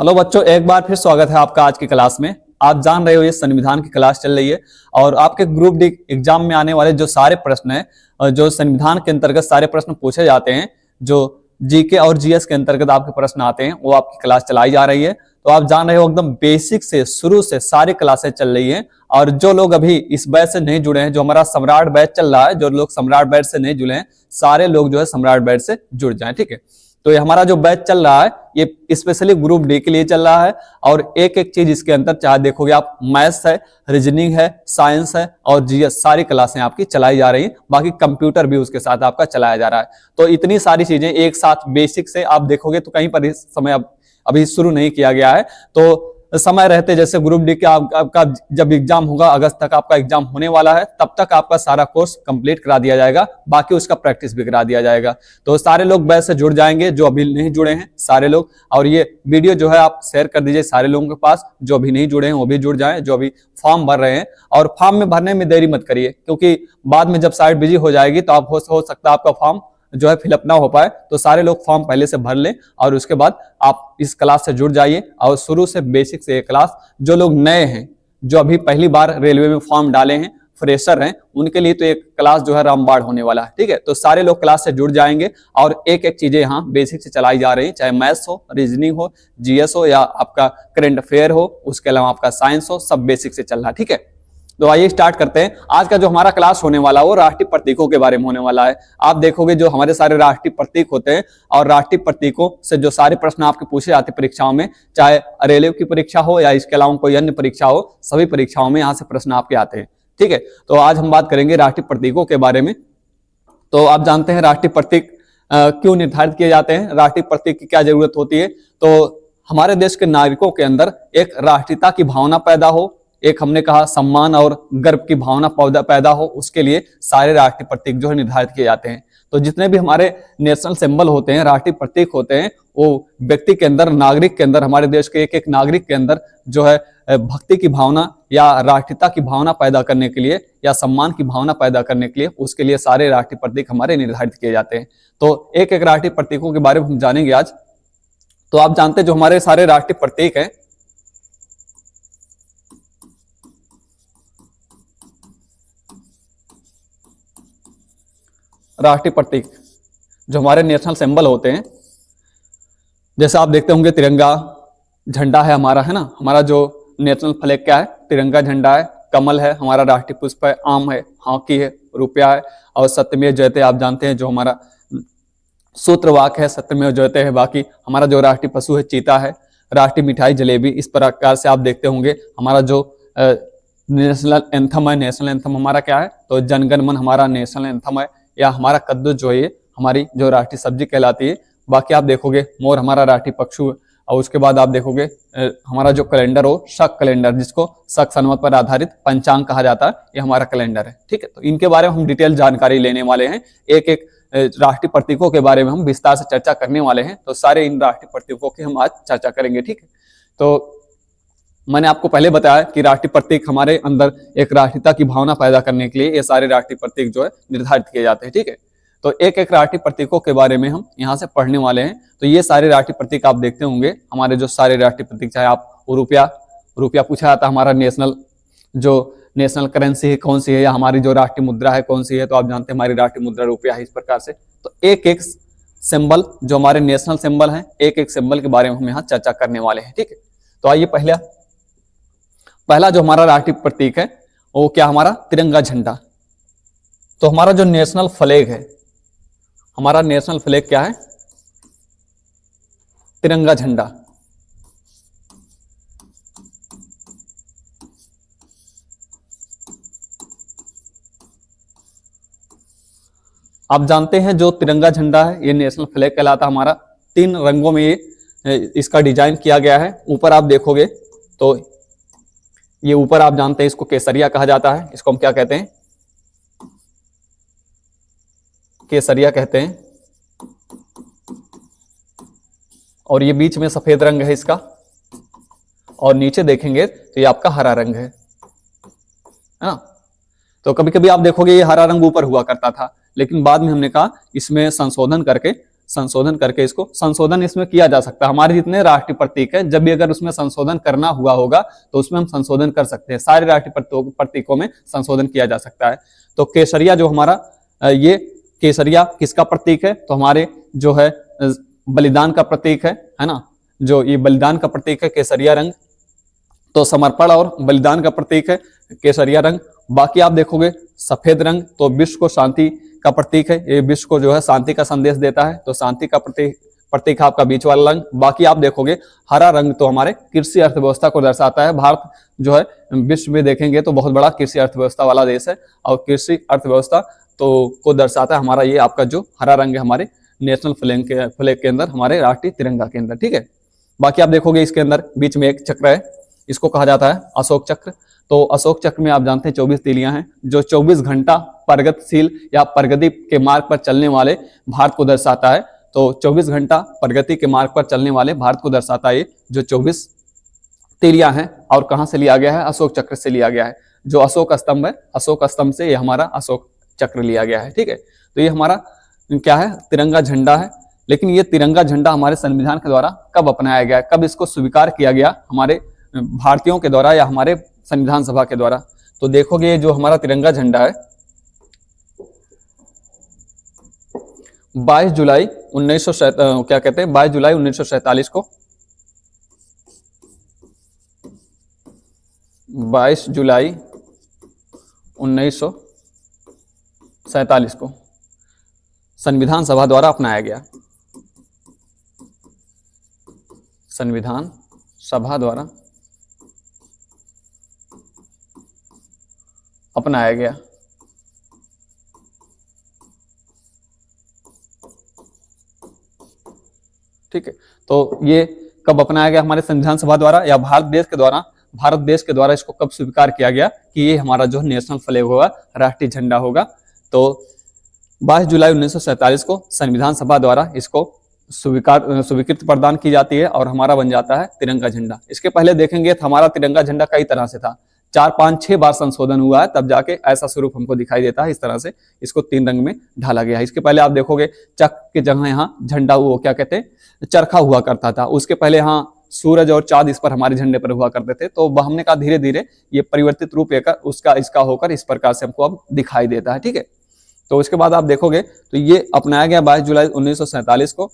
Hello बच्चों, एक बार फिर स्वागत है आपका आज की क्लास में। आप जान रहे हो ये संविधान की क्लास चल रही है और आपके ग्रुप डी एग्जाम में आने वाले जो सारे प्रश्न हैं, जो संविधान के अंतर्गत सारे प्रश्न पूछे जाते हैं, जो जीके और जीएस के अंतर्गत आपके प्रश्न आते हैं, वो आपकी क्लास चलाई जा रही है। तो आप जान रहे हो एकदम बेसिक से शुरू से सारी क्लासें चल रही हैं। और जो लोग अभी इस बैच से नहीं जुड़े हैं, जो हमारा सम्राट बैच चल रहा है, जो लोग सम्राट बैच से नहीं जुड़े हैं, सारे लोग जो है सम्राट बैच से जुड़ जाएं, ठीक है। तो ये हमारा जो बैच चल रहा है ये स्पेशली ग्रुप डी के लिए चल रहा है और एक एक चीज इसके अंदर चाहे देखोगे आप, मैथ्स है, रीजनिंग है, साइंस है और जीएस, सारी क्लासें आपकी चलाई जा रही हैं। बाकी कंप्यूटर भी उसके साथ आपका चलाया जा रहा है। तो इतनी सारी चीजें एक साथ बेसिक से आप देखोगे तो कहीं पर इस समय अभी शुरू नहीं किया गया है। तो समय रहते जैसे ग्रुप डी का आपका जब एग्जाम होगा, अगस्त तक आपका एग्जाम होने वाला है, तब तक आपका सारा कोर्स कंप्लीट करा दिया जाएगा, बाकी उसका प्रैक्टिस भी करा दिया जाएगा। तो सारे लोग बैच से जुड़ जाएंगे, जो अभी नहीं जुड़े हैं सारे लोग। और ये वीडियो जो है आप शेयर कर दीजिए सारे लोगों के पास, जो अभी नहीं जुड़े हैं वो भी जुड़ जाएं, जो अभी फॉर्म भर रहे हैं। और फॉर्म में भरने में देरी मत करिए, क्योंकि बाद में जब साइट बिजी हो जाएगी तो आप हो सकता है आपका फॉर्म जो है फिलअप ना हो पाए। तो सारे लोग फॉर्म पहले से भर लें और उसके बाद आप इस क्लास से जुड़ जाइए। और शुरू से बेसिक से ये क्लास, जो लोग नए हैं, जो अभी पहली बार रेलवे में फॉर्म डाले हैं, फ्रेशर हैं, उनके लिए तो एक क्लास जो है रामबाण होने वाला है, ठीक है। तो सारे लोग क्लास से जुड़ जाएंगे और एक एक चीजें यहाँ बेसिक से चलाई जा रही हैं, चाहे मैथ्स हो, रीजनिंग हो, जीएस हो या आपका करंट अफेयर हो, उसके अलावा आपका साइंस हो, सब बेसिक से चल रहा है, ठीक है। तो आइए स्टार्ट करते हैं। आज का जो हमारा क्लास होने वाला है वो राष्ट्रीय प्रतीकों के बारे में होने वाला है। आप देखोगे जो हमारे सारे राष्ट्रीय प्रतीक होते हैं और राष्ट्रीय प्रतीकों से जो सारे प्रश्न आपके पूछे जाते हैं परीक्षाओं में, चाहे रेलवे की परीक्षा हो या इसके अलावा कोई अन्य परीक्षा हो, सभी परीक्षाओं में यहाँ से प्रश्न आपके आते हैं, ठीक है। तो आज हम बात करेंगे राष्ट्रीय प्रतीकों के बारे में। तो आप जानते हैं राष्ट्रीय प्रतीक क्यों निर्धारित किए जाते हैं, राष्ट्रीय प्रतीक की क्या जरूरत होती है। तो हमारे देश के नागरिकों के अंदर एक राष्ट्रीयता की भावना पैदा हो, एक हमने कहा सम्मान और गर्व की भावना पैदा हो, उसके लिए सारे राष्ट्रीय प्रतीक जो है निर्धारित किए जाते हैं। तो जितने भी हमारे नेशनल सिंबल होते हैं, राष्ट्रीय प्रतीक होते हैं, वो व्यक्ति के अंदर, नागरिक के अंदर, हमारे देश के एक एक नागरिक के अंदर जो है भक्ति की भावना या राष्ट्रीयता की भावना पैदा करने के लिए या सम्मान की भावना पैदा करने के लिए, उसके लिए सारे राष्ट्रीय प्रतीक हमारे निर्धारित किए जाते हैं। तो एक एक राष्ट्रीय प्रतीकों के बारे में हम जानेंगे आज। तो आप जानते हैं जो हमारे सारे राष्ट्रीय प्रतीक हैं, राष्ट्रीय प्रतीक जो हमारे नेशनल सिंबल होते हैं, जैसे आप देखते होंगे तिरंगा झंडा है हमारा, है ना। हमारा जो नेशनल फ्लैग क्या है, तिरंगा झंडा है, कमल है, हमारा राष्ट्रीय पुष्प है, आम है, हॉकी है, रुपया है और सत्यमेव जयते आप जानते हैं जो हमारा सूत्रवाक्य है, सत्यमेव जयते है। बाकी हमारा जो राष्ट्रीय पशु है चीता है, राष्ट्रीय मिठाई जलेबी। इस प्रकार से आप देखते होंगे हमारा जो नेशनल एंथम है, नेशनल एंथम हमारा क्या है, तो जनगण मन हमारा नेशनल एंथम है। या हमारा कद्दू जो है हमारी जो राष्ट्रीय सब्जी कहलाती है। बाकी आप देखोगे मोर हमारा राष्ट्रीय पक्षी है। और उसके बाद आप देखोगे हमारा जो कैलेंडर हो, शक कैलेंडर, जिसको शक संवत पर आधारित पंचांग कहा जाता है, ये हमारा कैलेंडर है, ठीक है। तो इनके बारे में हम डिटेल जानकारी लेने वाले हैं, एक एक राष्ट्रीय प्रतीकों के बारे में हम विस्तार से चर्चा करने वाले हैं। तो सारे इन राष्ट्रीय प्रतीकों की हम आज चर्चा करेंगे, ठीक है। तो मैंने आपको पहले बताया कि राष्ट्रीय प्रतीक हमारे अंदर एक राष्ट्रीयता की भावना पैदा करने के लिए ये सारे राष्ट्रीय प्रतीक जो है निर्धारित किए जाते हैं, ठीक है। तो एक एक राष्ट्रीय प्रतीकों के बारे में हम यहाँ से पढ़ने वाले हैं। तो ये सारे राष्ट्रीय प्रतीक आप देखते होंगे, हमारे जो सारे राष्ट्रीय प्रतीक, चाहे आप रुपया पूछा जाता है, हमारा नेशनल जो नेशनल करेंसी है कौन सी है, या हमारी जो राष्ट्रीय मुद्रा है कौन सी है, तो आप जानते हैं हमारी राष्ट्रीय मुद्रा रुपया है। इस प्रकार से तो एक एक सिंबल जो हमारे नेशनल सिंबल है, एक एक सिंबल के बारे में हम यहाँ चर्चा करने वाले हैं, ठीक है। तो आइए पहला जो हमारा राष्ट्रीय प्रतीक है वो क्या, हमारा तिरंगा झंडा। तो हमारा जो नेशनल फ्लैग है, हमारा नेशनल फ्लैग क्या है, तिरंगा झंडा। आप जानते हैं जो तिरंगा झंडा है ये नेशनल फ्लैग कहलाता है हमारा। 3 रंगों में ये इसका डिजाइन किया गया है। ऊपर आप देखोगे तो ये ऊपर आप जानते हैं इसको केसरिया कहा जाता है, इसको हम क्या कहते हैं, केसरिया कहते हैं। और ये बीच में सफेद रंग है इसका, और नीचे देखेंगे तो ये आपका हरा रंग है ना। तो कभी कभी आप देखोगे ये हरा रंग ऊपर हुआ करता था, लेकिन बाद में हमने कहा इसमें संशोधन करके संशोधन करके इसको संशोधन इसमें किया जा सकता है। हमारे जितने राष्ट्रीय प्रतीक है, जब भी अगर उसमें संशोधन करना हुआ होगा तो उसमें हम संशोधन कर सकते हैं। सारे राष्ट्रीय प्रतीकों में संशोधन किया जा सकता है। तो केसरिया जो हमारा ये केसरिया किसका प्रतीक है? तो हमारे जो है बलिदान का प्रतीक है ना, जो ये बलिदान का प्रतीक है केसरिया रंग। तो समर्पण और बलिदान का प्रतीक है केसरिया रंग। बाकी आप देखोगे सफेद रंग तो विश्व को शांति का प्रतीक है, ये विश्व को जो है शांति का संदेश देता है, तो शांति का प्रतीक है आपका बीच वाला रंग। बाकी आप देखोगे हरा रंग तो हमारे कृषि अर्थव्यवस्था को दर्शाता है। भारत जो है विश्व में देखेंगे तो बहुत बड़ा कृषि अर्थव्यवस्था वाला देश है, और कृषि अर्थव्यवस्था तो को दर्शाता है हमारा ये आपका जो हरा रंग है हमारे नेशनल फ्लैग के अंदर, हमारे राष्ट्रीय तिरंगा के अंदर, ठीक है। बाकी आप देखोगे इसके अंदर बीच में एक चक्र है, इसको कहा जाता है अशोक चक्र। तो अशोक चक्र में आप जानते हैं 24 तीलियां हैं, जो 24 घंटा प्रगतिशील या प्रगति के मार्ग पर चलने वाले भारत को दर्शाता है। तो 24 घंटा प्रगति के मार्ग पर चलने वाले भारत को दर्शाता है ये जो 24 तीलियां हैं। और कहां से लिया गया है? अशोक चक्र से लिया गया है। जो अशोक स्तंभ है, अशोक स्तंभ से ये हमारा अशोक चक्र लिया गया है, ठीक है। तो ये हमारा क्या है? तिरंगा झंडा है। लेकिन ये तिरंगा झंडा हमारे संविधान के द्वारा कब अपनाया गया, कब इसको स्वीकार किया गया हमारे भारतीयों के द्वारा या हमारे संविधान सभा के द्वारा? तो देखोगे जो हमारा तिरंगा झंडा है 22 जुलाई 1947 को 22 जुलाई 1947 को संविधान सभा द्वारा अपनाया गया। संविधान सभा द्वारा अपनाया गया। ठीक है, तो ये कब अपनाया गया? हमारे संविधान सभा द्वारा या भारत देश के द्वारा इसको कब स्वीकार किया गया कि ये हमारा जो नेशनल फ्लैग होगा, राष्ट्रीय झंडा होगा? तो 22 जुलाई 1947 को संविधान सभा द्वारा इसको स्वीकृति प्रदान की जाती है और हमारा बन जाता है तिरंगा झंडा। इसके पहले देखेंगे तो हमारा तिरंगा झंडा कई तरह से था, 4, 5, 6 बार संशोधन हुआ है, तब जाके ऐसा स्वरूप हमको दिखाई देता है। इस तरह से इसको 3 रंग में ढाला गया है। इसके पहले आप देखोगे चक्र की जगह यहाँ झंडा वो क्या कहते हैं, चरखा हुआ करता था। उसके पहले यहाँ सूरज और चांद इस पर हमारे झंडे पर हुआ करते थे। तो हमने कहा धीरे धीरे ये परिवर्तित रूप लेकर उसका इसका होकर इस प्रकार से हमको अब दिखाई देता है, ठीक है। तो उसके बाद आप देखोगे तो ये अपनाया गया 22 जुलाई 1947 को।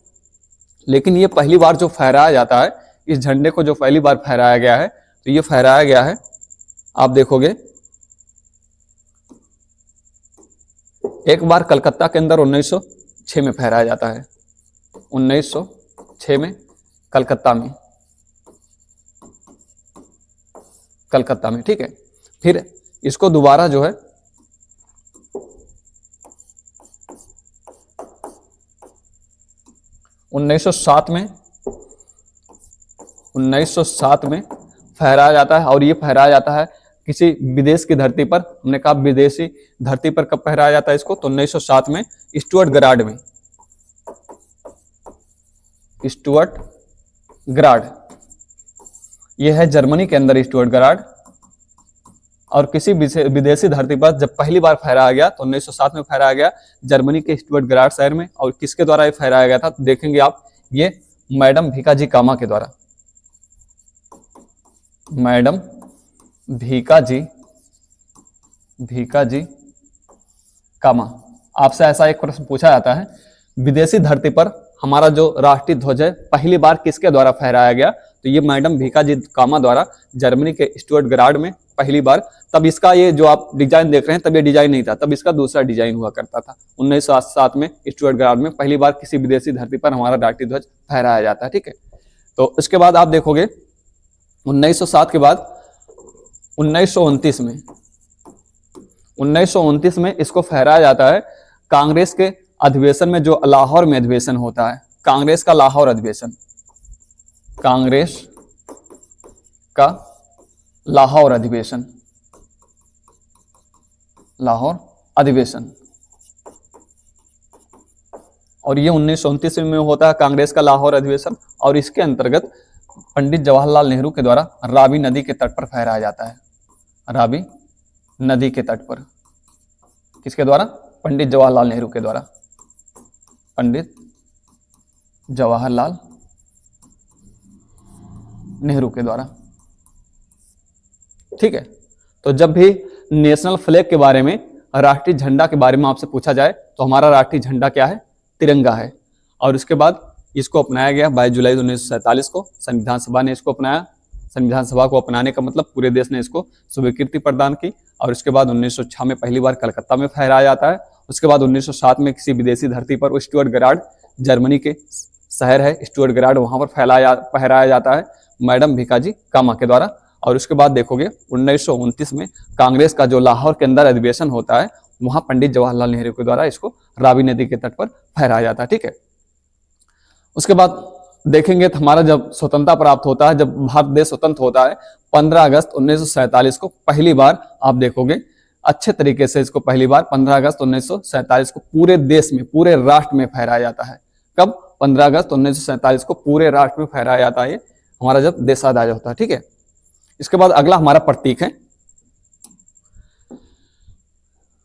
लेकिन ये पहली बार जो फहराया जाता है, इस झंडे को जो पहली बार फहराया गया है, तो ये फहराया गया है, आप देखोगे एक बार कलकत्ता के अंदर 1906 में फहराया जाता है। 1906 में कलकत्ता में, ठीक है। फिर इसको दोबारा जो है 1907 में फहराया जाता है। और ये फहराया जाता है किसी विदेश की धरती पर। हमने कहा विदेशी धरती पर कब फहराया जाता है इसको? तो 1907 में स्टुअर्टगराड में। स्टुअर्टगराड ये है जर्मनी के अंदर स्टुअर्टगराड। और किसी विदेशी धरती पर जब पहली बार फहराया गया तो 1907 में फहराया गया जर्मनी के स्टुअर्टगराड शहर में। और किसके द्वारा ये फहराया गया था? तो देखेंगे आप, ये मैडम भीकाजी कामा के द्वारा। मैडम भीकाजी कामा। आपसे ऐसा एक प्रश्न पूछा जाता है, विदेशी धरती पर हमारा जो राष्ट्रीय ध्वज है पहली बार किसके द्वारा फहराया गया? तो ये मैडम भीकाजी कामा द्वारा जर्मनी के स्टुअर्टगराड में पहली बार। तब इसका ये जो आप डिजाइन देख रहे हैं, तब ये डिजाइन नहीं था, तब इसका दूसरा डिजाइन हुआ करता था। 1907 में स्टुअर्टगराड में पहली बार किसी विदेशी धरती पर हमारा राष्ट्रीय ध्वज फहराया जाता है, ठीक है। तो इसके बाद आप देखोगे 1907 के बाद 1929 में इसको फहराया जाता है कांग्रेस के अधिवेशन में, जो लाहौर में अधिवेशन होता है, कांग्रेस का लाहौर अधिवेशन। कांग्रेस का लाहौर अधिवेशन, लाहौर अधिवेशन। और ये 1929 में होता है कांग्रेस का लाहौर अधिवेशन। और इसके अंतर्गत पंडित जवाहरलाल नेहरू के द्वारा रावी नदी के तट पर फहराया जाता है। रावी नदी के तट पर किसके द्वारा? पंडित जवाहरलाल नेहरू के द्वारा। पंडित जवाहरलाल नेहरू के द्वारा। ठीक है, तो जब भी नेशनल फ्लैग के बारे में, राष्ट्रीय झंडा के बारे में आपसे पूछा जाए तो हमारा राष्ट्रीय झंडा क्या है? तिरंगा है। और उसके बाद इसको अपनाया गया 22 जुलाई 1947 को, संविधान सभा ने इसको अपनाया। संविधान सभा को अपनाने का मतलब पूरे देश ने इसको स्वीकृति प्रदान की। और उसके बाद 1906 में पहली बार कलकत्ता में फहराया जाता है। उसके बाद 1907 में किसी विदेशी धरती पर, स्टुअर्ट गराड जर्मनी के शहर है स्टुअर्ट गराड, वहां पर फहराया जाता है मैडम भीकाजी कामा के द्वारा। और उसके बाद देखोगे 1929 में कांग्रेस का जो लाहौर के अंदर अधिवेशन होता है, वहां पंडित जवाहरलाल नेहरू के द्वारा इसको रावी नदी के तट पर फहराया जाता है। ठीक है, उसके बाद देखेंगे तो हमारा जब स्वतंत्रता प्राप्त होता है, जब भारत देश स्वतंत्र होता है 15 अगस्त 1947 को पहली बार, आप देखोगे अच्छे तरीके से इसको पहली बार 15 अगस्त 1947 को पूरे देश में, पूरे राष्ट्र में फहराया जाता है। कब? 15 अगस्त 1947 को पूरे राष्ट्र में फहराया जाता है, हमारा जब देश आजाद होता है। ठीक है, इसके बाद अगला हमारा प्रतीक है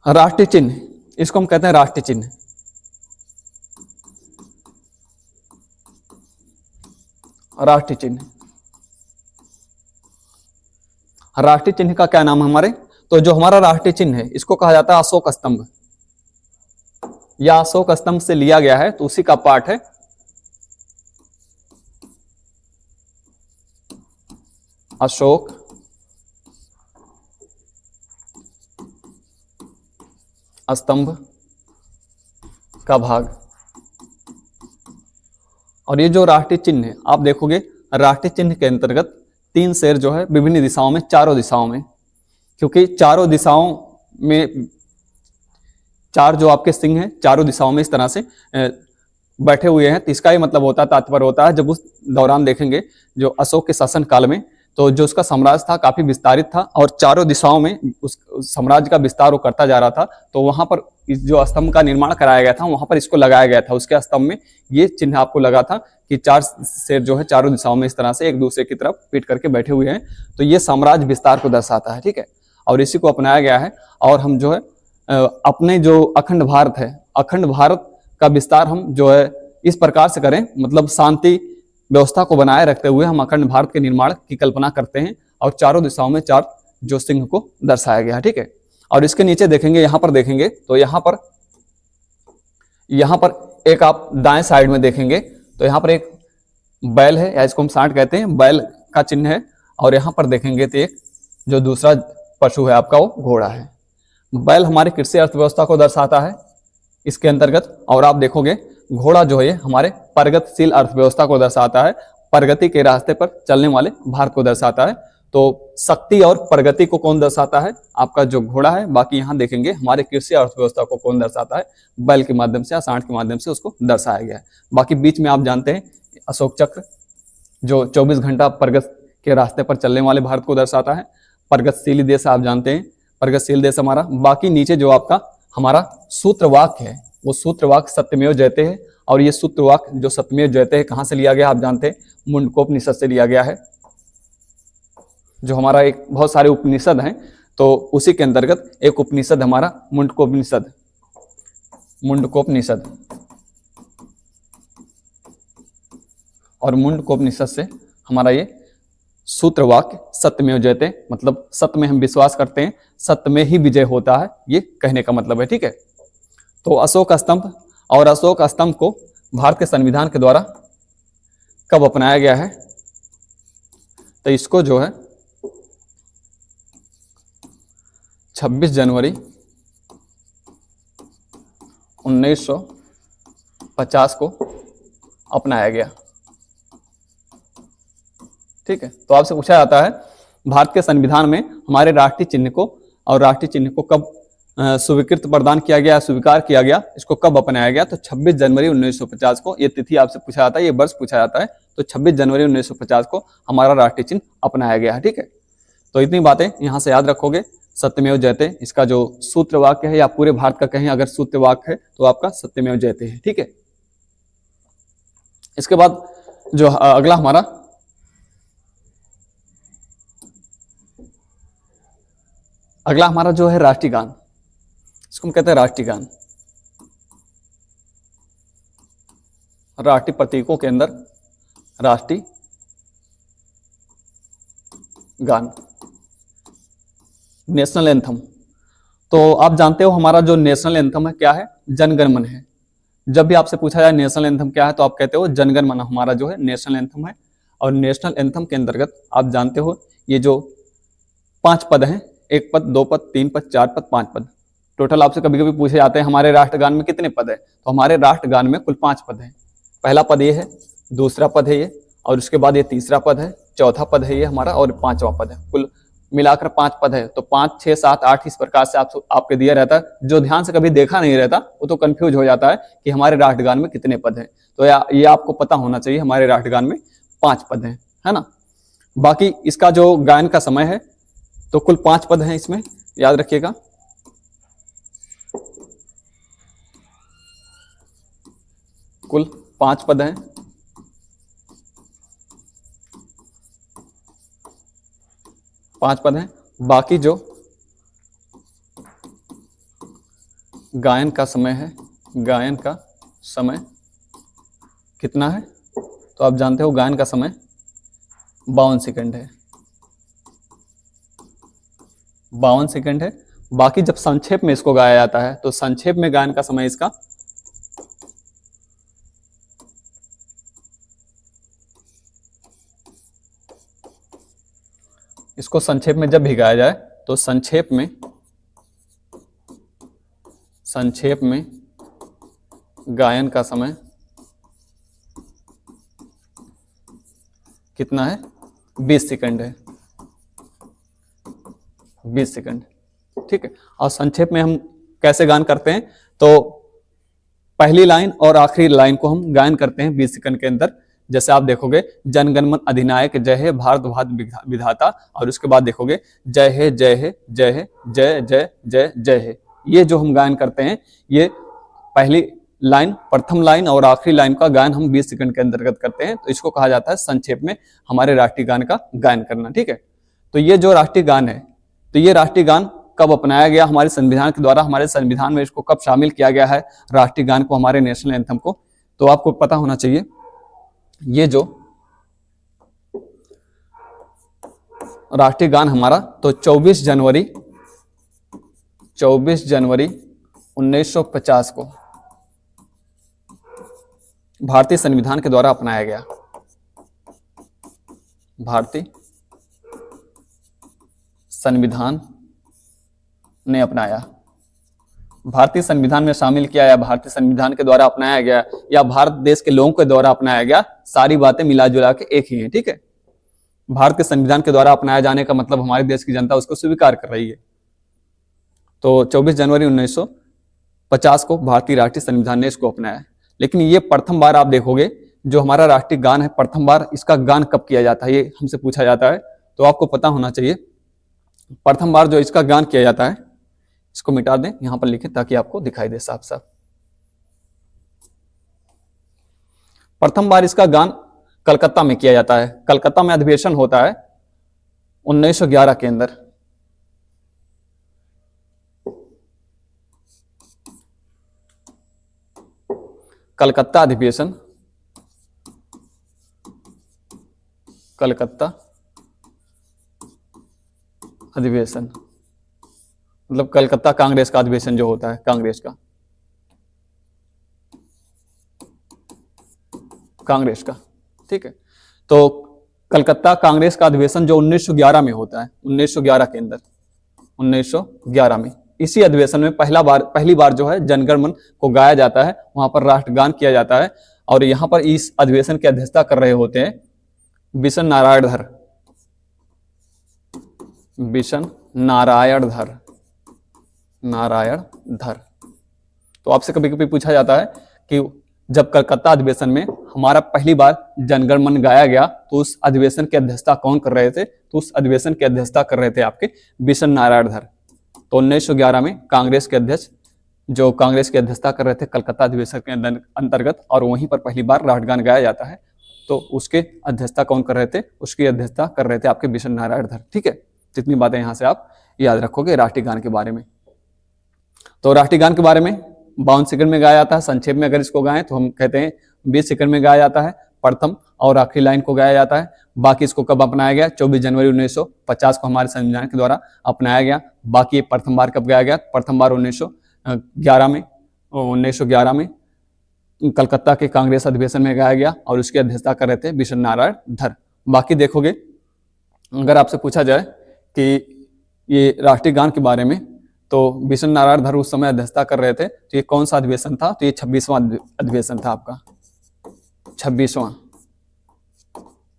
राष्ट्रीय चिन्ह। इसको हम कहते हैं राष्ट्रीय चिन्ह। राष्ट्रीय चिन्ह, राष्ट्रीय चिन्ह का क्या नाम है हमारे? तो जो हमारा राष्ट्रीय चिन्ह है इसको कहा जाता है अशोक स्तंभ, या अशोक स्तंभ से लिया गया है, तो उसी का पार्ट है अशोक स्तंभ का भाग। और ये जो राष्ट्रीय चिन्ह है, आप देखोगे राष्ट्रीय चिन्ह के अंतर्गत 3 शेर जो है विभिन्न दिशाओं में, चारों दिशाओं में, क्योंकि चारों दिशाओं में 4 जो आपके सिंह हैं चारों दिशाओं में इस तरह से बैठे हुए हैं, तो इसका ही मतलब होता है, तात्पर्य होता है, जब उस दौरान देखेंगे जो अशोक के शासन काल में, तो जो उसका साम्राज्य था काफी विस्तारित था और चारों दिशाओं में उस साम्राज्य का विस्तार वो करता जा रहा था। तो वहां पर इस जो स्तंभ का निर्माण कराया गया था, वहां पर इसको लगाया गया था। उसके स्तंभ में ये चिन्ह आपको लगा था कि 4 शेर जो है चारों दिशाओं में इस तरह से एक दूसरे की तरफ पीट करके बैठे हुए हैं, तो ये साम्राज्य विस्तार को दर्शाता है। ठीक है, और इसी को अपनाया गया है। और हम जो है अपने जो अखंड भारत है, अखंड भारत का विस्तार हम जो है इस प्रकार से करें, मतलब शांति व्यवस्था को बनाए रखते हुए हम अखंड भारत के निर्माण की कल्पना करते हैं। और चारों दिशाओं में 4 जो सिंह को दर्शाया गया है। ठीक है, और इसके नीचे देखेंगे, यहां पर देखेंगे तो यहां पर एक आप दाएं साइड में देखेंगे तो यहां पर एक बैल है, या इसको हम सांड कहते हैं, बैल का चिन्ह है। और यहां पर देखेंगे तो एक जो दूसरा पशु है आपका, वो घोड़ा है। बैल हमारी कृषि अर्थव्यवस्था को दर्शाता है इसके अंतर्गत। और आप देखोगे घोड़ा जो है हमारे प्रगतिशील अर्थव्यवस्था को दर्शाता है, प्रगति के रास्ते पर चलने वाले भारत को दर्शाता है। तो शक्ति और प्रगति को कौन दर्शाता है? आपका जो घोड़ा है। बाकी यहाँ देखेंगे हमारे कृषि अर्थव्यवस्था को कौन दर्शाता है? बैल के माध्यम से या सांड के माध्यम से उसको दर्शाया गया है। बाकी बीच में आप जानते हैं अशोक चक्र जो 24 घंटा प्रगति के रास्ते पर चलने वाले भारत को दर्शाता है। प्रगतिशील देश आप जानते हैं, प्रगतिशील देश हमारा। बाकी नीचे जो आपका हमारा सूत्र वाक्य है, वो सूत्र वाक्य सत्यमेव जयते है। और ये सूत्र वाक्य जो सत्यमेव जयते है कहां से लिया गया आप जानते हैं? मुंडकोपनिषद से लिया गया है। जो हमारा एक बहुत सारे उपनिषद हैं, तो उसी के अंतर्गत एक उपनिषद हमारा मुंडकोपनिषद, मुंडकोपनिषद। और मुंडकोपनिषद से हमारा ये सूत्र वाक्य सत्यमेव जयते, मतलब सत्य में हम विश्वास करते हैं, सत्य में ही विजय होता है, ये कहने का मतलब है। ठीक है, तो अशोक स्तंभ, और अशोक स्तंभ को भारत के संविधान के द्वारा कब अपनाया गया है? तो इसको जो है 26 जनवरी 1950 को अपनाया गया। ठीक है, तो आपसे पूछा जाता है भारत के संविधान में हमारे राष्ट्रीय चिन्ह को, और राष्ट्रीय चिन्ह को कब स्वीकृत प्रदान किया गया, स्वीकार किया गया, इसको कब अपनाया गया? तो 26 जनवरी 1950 को। ये तिथि आपसे पूछा जाता है, ये वर्ष पूछा जाता है। तो 26 जनवरी 1950 को हमारा राष्ट्रीय चिन्ह अपनाया गया है। ठीक है, तो इतनी बातें यहां से याद रखोगे। सत्यमेव जयते इसका जो सूत्र वाक्य है, या पूरे भारत का कहीं अगर सूत्र वाक्य है तो आपका सत्यमेव जयते है। ठीक है, इसके बाद जो अगला हमारा जो है राष्ट्रीय गान, इसको हम कहते हैं राष्ट्रीय गान। राष्ट्रीय प्रतीकों के अंदर राष्ट्रीय गान, नेशनल एंथम। तो आप जानते हो हमारा जो नेशनल एंथम है क्या है, जनगण मन है। जब भी आपसे पूछा जाए नेशनल एंथम क्या है तो आप कहते हो जनगण मन हमारा जो है नेशनल एंथम है। और नेशनल एंथम के अंतर्गत आप जानते हो ये जो 5 पद हैं, 1 पद, 2 पद, 3 पद, 4 पद, 5 पद, टोटल आपसे कभी कभी पूछे जाते हैं हमारे राष्ट्रगान में कितने पद है, तो हमारे राष्ट्रगान में कुल 5 पद हैं। पहला पद ये है, दूसरा पद है ये, और उसके बाद ये तीसरा पद है, चौथा पद है ये हमारा, और 5वां पद है। कुल मिलाकर 5 पद है। तो 5, 6, 7, 8 इस प्रकार से आपके दिया रहता है। जो ध्यान से कभी देखा नहीं रहता वो तो कंफ्यूज हो जाता है कि हमारे राष्ट्रगान में कितने पद हैं। तो ये आपको पता होना चाहिए हमारे राष्ट्रगान में 5 पद हैं, है ना। बाकी इसका जो गायन का समय है तो कुल 5 पद हैं इसमें, याद रखिएगा। कुल 5 पद हैं। बाकी जो गायन का समय है, गायन का समय कितना है तो आप जानते हो गायन का समय 52 सेकंड है, 52 सेकंड है। बाकी जब संक्षेप में इसको गाया जाता है तो संक्षेप में गायन का समय इसका 'संक्षेप में जब भी गाया जाए तो संक्षेप में गायन का समय कितना है, 20 सेकंड है, 20 सेकंड, ठीक है। और संक्षेप में हम कैसे गायन करते हैं तो पहली लाइन और आखिरी लाइन को हम गायन करते हैं 20 सेकंड के अंदर। जैसे आप देखोगे जनगण मन अधिनायक जय हे भारत भाग्य विधाता, और उसके बाद देखोगे जय हे जय हे जय हे जय जय जय जय हे। ये जो हम गायन करते हैं ये पहली लाइन, प्रथम लाइन और आखिरी लाइन का गायन हम 20 सेकंड के अंतर्गत करते हैं। तो इसको कहा जाता है संक्षेप में हमारे राष्ट्रीय गान का गायन करना, ठीक है। तो ये जो राष्ट्रीय गान है तो ये राष्ट्रीय गान कब अपनाया गया हमारे संविधान के द्वारा, हमारे संविधान में इसको कब शामिल किया गया है राष्ट्रीय गान को, हमारे नेशनल एंथम को, तो आपको पता होना चाहिए। ये जो राष्ट्रीय गान हमारा तो 24 जनवरी 1950 को भारतीय संविधान के द्वारा अपनाया गया। भारतीय संविधान ने अपनाया, भारतीय संविधान में शामिल किया या भारतीय संविधान के द्वारा अपनाया गया या भारत देश के लोगों के द्वारा अपनाया गया, सारी बातें मिला जुला के एक ही है, ठीक है। भारत के संविधान के द्वारा अपनाया जाने का मतलब हमारे देश की जनता उसको स्वीकार कर रही है। तो 24 जनवरी 1950 को भारतीय राष्ट्रीय संविधान ने इसको अपनाया। लेकिन ये प्रथम बार आप देखोगे जो हमारा राष्ट्रीय गान है, प्रथम बार इसका गान कब किया जाता है ये हमसे पूछा जाता है। तो आपको पता होना चाहिए प्रथम बार जो इसका गान किया जाता है, इसको मिटा दें, यहां पर लिखें ताकि आपको दिखाई दे साफ साफ। प्रथम बार इसका गान कलकत्ता में किया जाता है। कलकत्ता में अधिवेशन होता है 1911 के अंदर। कलकत्ता अधिवेशन, कलकत्ता अधिवेशन मतलब कलकत्ता कांग्रेस का अधिवेशन जो होता है, कांग्रेस का, ठीक है। तो कलकत्ता कांग्रेस का अधिवेशन जो 1911 में होता है, 1911 के अंदर, 1911 में, इसी अधिवेशन में पहली बार जो है जनगण मन को गाया जाता है, वहां पर राष्ट्रगान किया जाता है। और यहाँ पर इस अधिवेशन की अध्यक्षता कर रहे होते हैं बिशन नारायण धर। तो आपसे कभी कभी पूछा जाता है कि जब कलकत्ता अधिवेशन में हमारा पहली बार जनगण मन गाया गया तो उस अधिवेशन की अध्यक्षता कौन कर रहे थे, तो उस अधिवेशन की अध्यक्षता कर रहे थे आपके बिशन नारायण धर। तो 1911 में कांग्रेस के अध्यक्ष जो कांग्रेस की अध्यक्षता कर रहे थे कलकत्ता अधिवेशन के अंतर्गत, और वहीं पर पहली बार राष्ट्रगान गाया जाता है। तो उसके अध्यक्षता कौन कर रहे थे, उसकी अध्यक्षता कर रहे थे आपके बिशन नारायण धर, ठीक है। जितनी बातें यहां से आप याद रखोगे राष्ट्रीय गान के बारे में। तो राष्ट्रीय गान के बारे में 52 सेकंड में गाया जाता है। संक्षेप में अगर इसको गाएं तो हम कहते हैं 20 सेकंड में गाया जाता है, प्रथम और आखिरी लाइन को गाया जाता है। बाकी इसको कब अपनाया गया? 24 जनवरी 1950 को हमारे संविधान के द्वारा अपनाया गया। बाकी ये प्रथम बार कब गाया गया? प्रथम बार 1911 में कलकत्ता के कांग्रेस अधिवेशन में गाया गया और उसकी अध्यक्षता कर रहे थे विष्णु नारायण धर। बाकी देखोगे, अगर आपसे पूछा जाए कि ये राष्ट्रीय गान के बारे में, तो विष्णु नारायण धर उस समय अध्यक्षता कर रहे थे। तो ये कौन सा अधिवेशन था? तो ये 26वां अधिवेशन था आपका, 26वां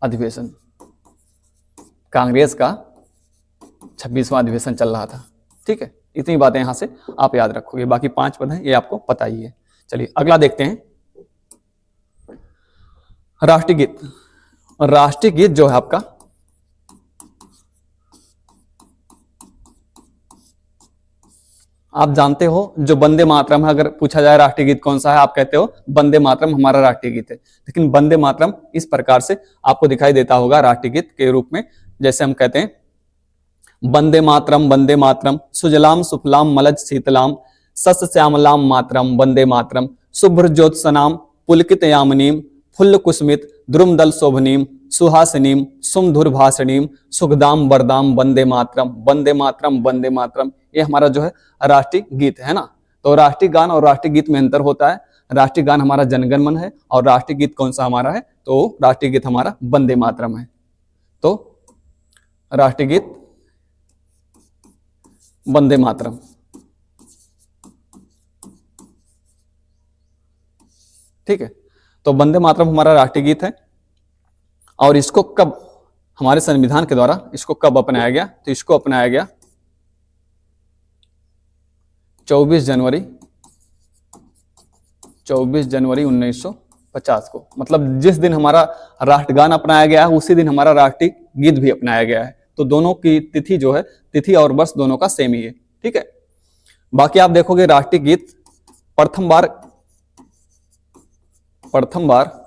अधिवेशन, कांग्रेस का 26वां अधिवेशन चल रहा था। ठीक है, इतनी बातें यहां से आप याद रखोगे। बाकी 5 पद हैं, ये आपको पता ही है। चलिए अगला देखते हैं, राष्ट्रीय गीत। राष्ट्रीय गीत जो है आपका, आप जानते हो जो वंदे मातरम है, अगर पूछा जाए राष्ट्रीय गीत कौन सा है, आप कहते हो वंदे मातरम हमारा राष्ट्रीय गीत है। लेकिन वंदे मातरम इस प्रकार से आपको दिखाई देता होगा राष्ट्रीय गीत के रूप में, जैसे हम कहते हैं वंदे मातरम सुजलाम सुफलाम मलज शीतलाम सस्य श्यामलाम मातरम वंदे मातरम शुभ्र ज्योत्सनाम पुलकित यामिनीम फुल्ल कुसुमित द्रुमदल शोभनीम सुहासिनीम सुमधुर भाषणीम सुखदाम वरदाम वंदे मातरम वंदे मातरम वंदे मातरम। ये हमारा जो है राष्ट्रीय गीत है ना। तो राष्ट्रीय गान और राष्ट्रीय गीत में अंतर होता है। राष्ट्रीय गान हमारा जनगण मन है और राष्ट्रीय गीत कौन सा हमारा है? तो राष्ट्रीय गीत हमारा वंदे मातरम है। तो राष्ट्रीय गीत वंदे मातरम। ठीक है, तो वंदे मातरम हमारा राष्ट्रीय गीत है। और इसको कब हमारे संविधान के द्वारा इसको कब अपनाया गया? तो इसको अपनाया गया 24 जनवरी 1950 को। मतलब जिस दिन हमारा राष्ट्रगान अपनाया गया है उसी दिन हमारा राष्ट्रीय गीत भी अपनाया गया है। तो दोनों की तिथि जो है, तिथि और वर्ष दोनों का सेम ही है। ठीक है, बाकी आप देखोगे राष्ट्रीय गीत प्रथम बार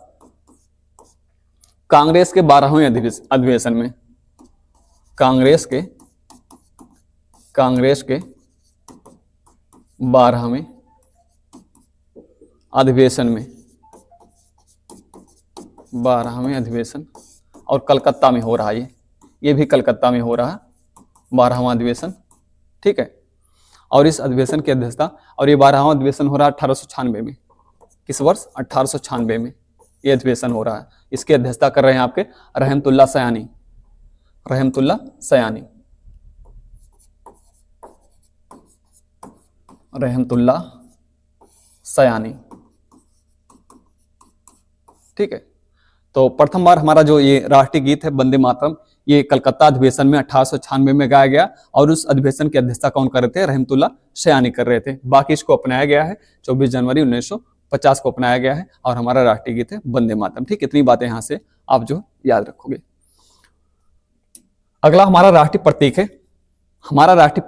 कांग्रेस के 12वें अधिवेशन में, कांग्रेस के 12वें अधिवेशन में, 12वें अधिवेशन, और कलकत्ता में हो रहा है। ये भी कलकत्ता में हो रहा है 12वां अधिवेशन। ठीक है, और इस अधिवेशन की अध्यक्षता, और ये 12वां अधिवेशन हो रहा है 1896 में। किस वर्ष? 1896 में ये अधिवेशन हो रहा है। इसकी अध्यक्षता कर रहे हैं आपके रहमतुल्लाह सयानी। ठीक है, तो प्रथम बार हमारा जो ये राष्ट्रीय गीत है वंदे मातरम, ये कलकत्ता अधिवेशन में 1896 में गाया गया और उस अधिवेशन की अध्यक्षता कौन कर रहे थे? रहमतुल्लाह सयानी कर रहे थे। बाकी इसको अपनाया गया है 24 जनवरी 1950 को अपनाया गया है और हमारा राष्ट्रीय गीत है वंदे मातरम। ठीक, इतनी बातें यहां से आप जो याद रखोगे। अगला हमारा राष्ट्रीय प्रतीक है, हमारा राष्ट्रीय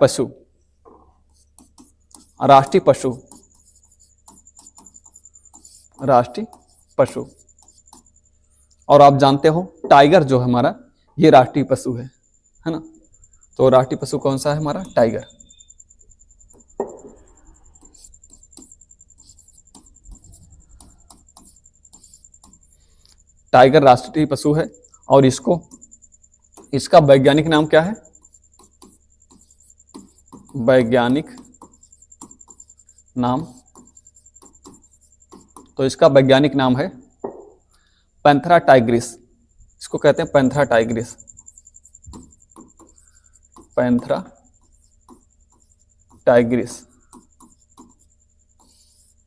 पशु। और आप जानते हो टाइगर जो है हमारा, ये राष्ट्रीय पशु है ना। तो राष्ट्रीय पशु कौन सा है हमारा? टाइगर। टाइगर राष्ट्रीय पशु है और इसका वैज्ञानिक नाम क्या है? वैज्ञानिक नाम, तो इसका वैज्ञानिक नाम है पैंथेरा टाइग्रिस। इसको कहते हैं पैंथेरा टाइग्रिस।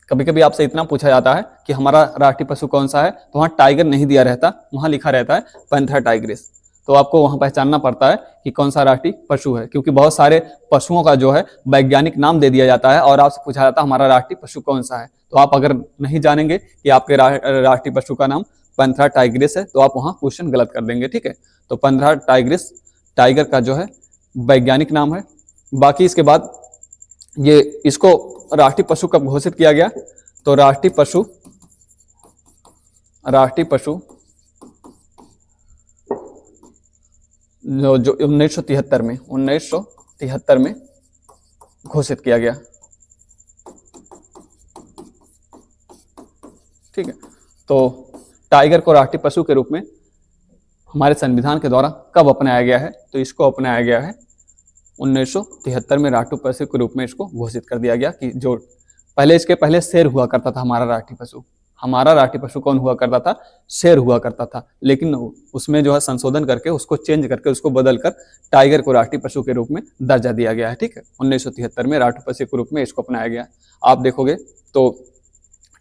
कभी कभी आपसे इतना पूछा जाता है कि हमारा राष्ट्रीय पशु कौन सा है, तो वहां टाइगर नहीं दिया रहता, वहां लिखा रहता है पैंथेरा टाइग्रिस। तो आपको वहां पहचानना पड़ता है कि कौन सा राष्ट्रीय पशु है, क्योंकि बहुत सारे पशुओं का जो है वैज्ञानिक नाम दे दिया जाता है और आपसे पूछा जाता है हमारा राष्ट्रीय पशु कौन सा है। तो आप अगर नहीं जानेंगे कि आपके राष्ट्रीय पशु का नाम पैंथेरा टाइग्रिस है तो आप वहां क्वेश्चन गलत कर देंगे। ठीक है, तो पैंथेरा टाइग्रिस टाइगर का जो है वैज्ञानिक नाम है। बाकी इसके बाद ये इसको राष्ट्रीय पशु कब घोषित किया गया? तो राष्ट्रीय पशु जो 1973 में घोषित किया गया। ठीक है, तो टाइगर को राष्ट्रीय पशु के रूप में हमारे संविधान के द्वारा कब अपनाया गया है? तो इसको अपनाया गया है 1973 में राष्ट्रीय पशु के रूप में इसको घोषित कर दिया गया कि जो इसके पहले शेर हुआ करता था हमारा राष्ट्रीय पशु। हमारा राष्ट्रीय पशु कौन हुआ करता था? शेर हुआ करता था, लेकिन उसमें जो है संशोधन करके उसको चेंज करके उसको बदलकर टाइगर को राष्ट्रीय पशु के रूप में दर्जा दिया गया है। ठीक है, 1973 में राष्ट्रीय पशु के रूप में इसको अपनाया गया। आप देखोगे तो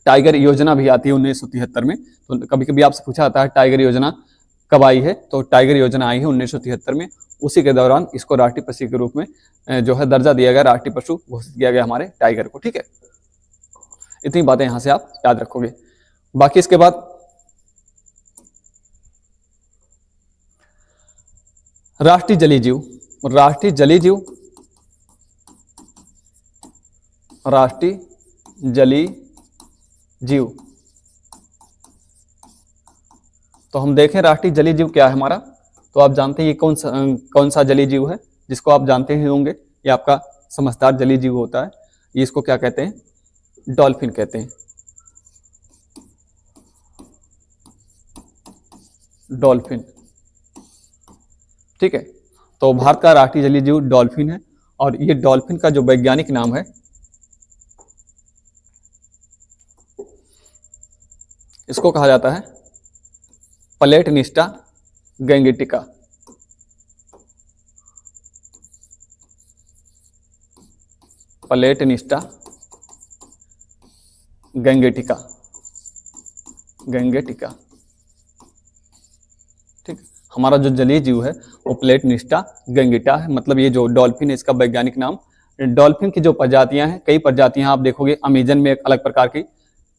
टाइगर योजना भी आती है 1973 में। तो कभी कभी आपसे पूछा जाता है टाइगर योजना कब आई है? तो टाइगर योजना आई है 1973 में। उसी के दौरान इसको राष्ट्रीय पशु के रूप में जो है दर्जा दिया गया, राष्ट्रीय पशु घोषित किया गया हमारे टाइगर को। ठीक है, इतनी बातें यहां से आप याद रखोगे। बाकी इसके बाद राष्ट्रीय जलीय जीव। राष्ट्रीय जलीय जीव, राष्ट्रीय जलीय जीव, तो हम देखें राष्ट्रीय जलीय जीव क्या है हमारा। तो आप जानते हैं ये कौन सा जलीय जीव है जिसको आप जानते ही होंगे। ये आपका समझदार जलीय जीव होता है। ये इसको क्या कहते हैं? डॉल्फिन कहते हैं। डॉल्फिन। ठीक है, तो भारत का राष्ट्रीय जलीय जीव डॉल्फिन है। और ये डॉल्फिन का जो वैज्ञानिक नाम है, इसको कहा जाता है प्लेटनिस्टा गैंगेटिका। प्लेटनिस्टा गैंगेटिका। गैंगेटिका। ठीक, हमारा जो जलीय जीव है वो प्लेटनिस्टा गैंगेटा है। मतलब ये जो डॉल्फिन है इसका वैज्ञानिक नाम। डॉल्फिन की जो प्रजातियां हैं, कई प्रजातियां आप देखोगे। अमेजन में एक अलग प्रकार की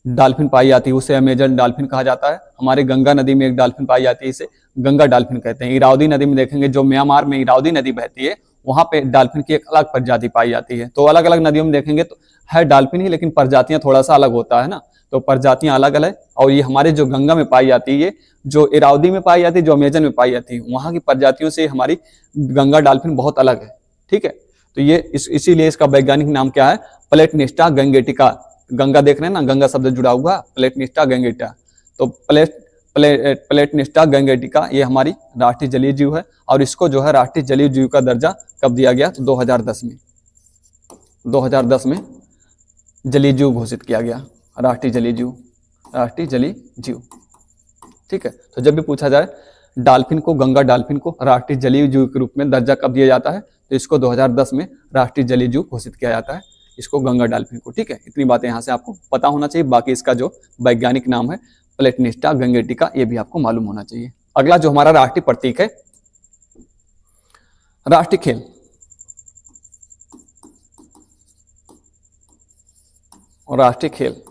डॉल्फिन पाई जाती है, उसे अमेजन डॉल्फिन कहा जाता है। हमारे गंगा नदी में एक डॉल्फिन पाई जाती है, इसे गंगा डॉल्फिन कहते हैं। इरावदी नदी में देखेंगे, जो म्यांमार में इरावदी नदी बहती है, वहां पे डॉल्फिन की एक अलग प्रजाति पाई जाती है। तो अलग अलग नदियों में देखेंगे तो है डॉल्फिन ही, लेकिन प्रजातियां थोड़ा सा अलग होता है ना। तो प्रजातियां अलग अलग। और ये हमारे जो गंगा में पाई जाती है, ये जो इरावदी में पाई जाती है, जो अमेजन में पाई जाती है, वहां की प्रजातियों से हमारी गंगा डॉल्फिन बहुत अलग है। ठीक है, तो ये इसीलिए इसका वैज्ञानिक नाम क्या है? प्लेटनिस्टा गैंगेटिका। गंगा देख रहे हैं ना, गंगा शब्द जुड़ा हुआ, प्लेटनिस्टा गैंगेटा। तो प्लेटनिस्टा गैंगेटिका ये हमारी राष्ट्रीय जलीय जीव है। और इसको जो है राष्ट्रीय जलीय जीव का दर्जा कब दिया गया? तो 2010 में। 2010 में जलीय जीव घोषित किया गया, राष्ट्रीय जलीय जीव। राष्ट्रीय जलीय जीव। ठीक है, तो जब भी पूछा जाए डॉल्फिन को, गंगा डॉल्फिन को राष्ट्रीय जलीय जीव के रूप में दर्जा कब दिया जाता है? तो इसको 2010 में राष्ट्रीय जलीय जीव घोषित किया जाता है, इसको गंगा डॉल्फिन को। ठीक है, इतनी बातें यहां से आपको पता होना चाहिए। बाकी इसका जो वैज्ञानिक नाम है प्लेटनिस्टा गैंगेटिका, ये भी आपको मालूम होना चाहिए। अगला जो हमारा राष्ट्रीय प्रतीक है, राष्ट्रीय खेल। और राष्ट्रीय खेल,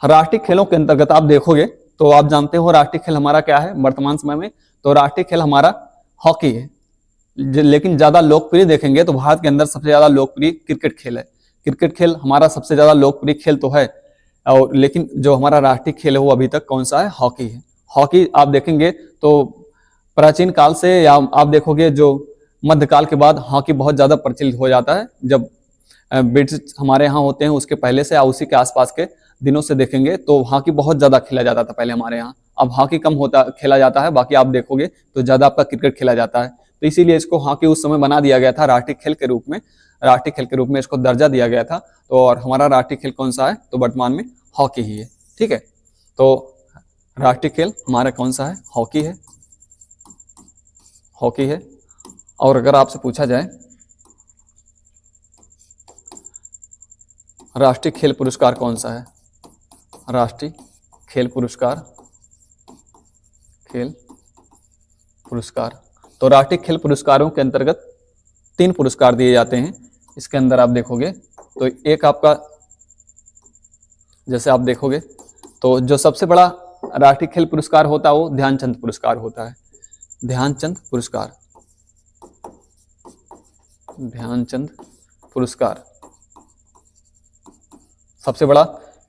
राष्ट्रीय खेलों के अंतर्गत आप देखोगे तो आप जानते हो राष्ट्रीय खेल हमारा क्या है वर्तमान समय में? तो राष्ट्रीय खेल हमारा हॉकी है। लेकिन ज्यादा लोकप्रिय देखेंगे तो भारत के अंदर सबसे ज्यादा लोकप्रिय क्रिकेट खेल है। क्रिकेट खेल हमारा सबसे ज्यादा लोकप्रिय खेल तो है, और लेकिन जो हमारा राष्ट्रीय खेल है वो अभी तक कौन सा है? हॉकी है। हॉकी आप देखेंगे तो प्राचीन काल से, या आप देखोगे जो मध्यकाल के बाद हॉकी बहुत ज्यादा प्रचलित हो जाता है। जब ब्रिटिश हमारे यहाँ होते हैं उसके पहले से या उसी के आसपास के दिनों से देखेंगे तो हॉकी बहुत ज्यादा खेला जाता था पहले हमारे यहाँ। अब हॉकी कम होता खेला जाता है, बाकी आप देखोगे तो ज्यादा आपका क्रिकेट खेला जाता है। तो इसीलिए इसको हॉकी उस समय बना दिया गया था राष्ट्रीय खेल के रूप में। राष्ट्रीय खेल के रूप में इसको दर्जा दिया गया था। तो और हमारा राष्ट्रीय खेल कौन सा है? तो वर्तमान में हॉकी ही है। ठीक है, तो राष्ट्रीय खेल हमारा कौन सा है? हॉकी है। हॉकी है। और अगर आपसे पूछा जाए राष्ट्रीय खेल पुरस्कार कौन सा है? राष्ट्रीय खेल पुरस्कार, खेल पुरस्कार, तो राष्ट्रीय खेल पुरस्कारों के अंतर्गत 3 पुरस्कार दिए जाते हैं। इसके अंदर आप देखोगे तो एक आपका, जैसे आप देखोगे तो जो सबसे बड़ा राष्ट्रीय खेल पुरस्कार होता है वो ध्यानचंद पुरस्कार होता है। ध्यानचंद पुरस्कार, ध्यानचंद पुरस्कार। सबसे बड़ा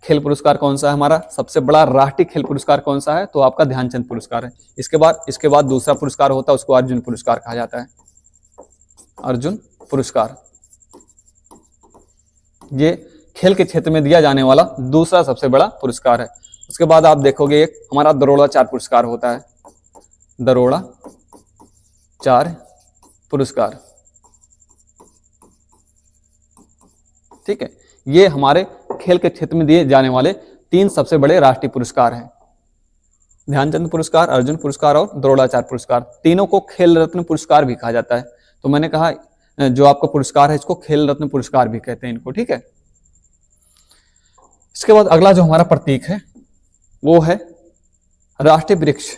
खेल पुरस्कार कौन सा है हमारा? सबसे बड़ा राष्ट्रीय खेल पुरस्कार कौन सा है? तो आपका ध्यानचंद पुरस्कार है। इसके बाद दूसरा पुरस्कार होता है, उसको अर्जुन पुरस्कार कहा जाता है। अर्जुन पुरस्कार, ये खेल के क्षेत्र में दिया जाने वाला दूसरा सबसे बड़ा पुरस्कार है। उसके बाद आप देखोगे एक हमारा द्रोणाचार्य पुरस्कार होता है, द्रोणाचार्य पुरस्कार। ठीक है, ये हमारे खेल के क्षेत्र में दिए जाने वाले 3 सबसे बड़े राष्ट्रीय पुरस्कार हैं। ध्यानचंद पुरस्कार, अर्जुन पुरस्कार और द्रोणाचार्य पुरस्कार। तीनों को खेल रत्न पुरस्कार भी कहा जाता है। तो मैंने कहा जो आपका पुरस्कार है इसको खेल रत्न पुरस्कार भी कहते हैं इनको। ठीक है, इसके बाद अगला जो हमारा प्रतीक है वो है राष्ट्रीय वृक्ष।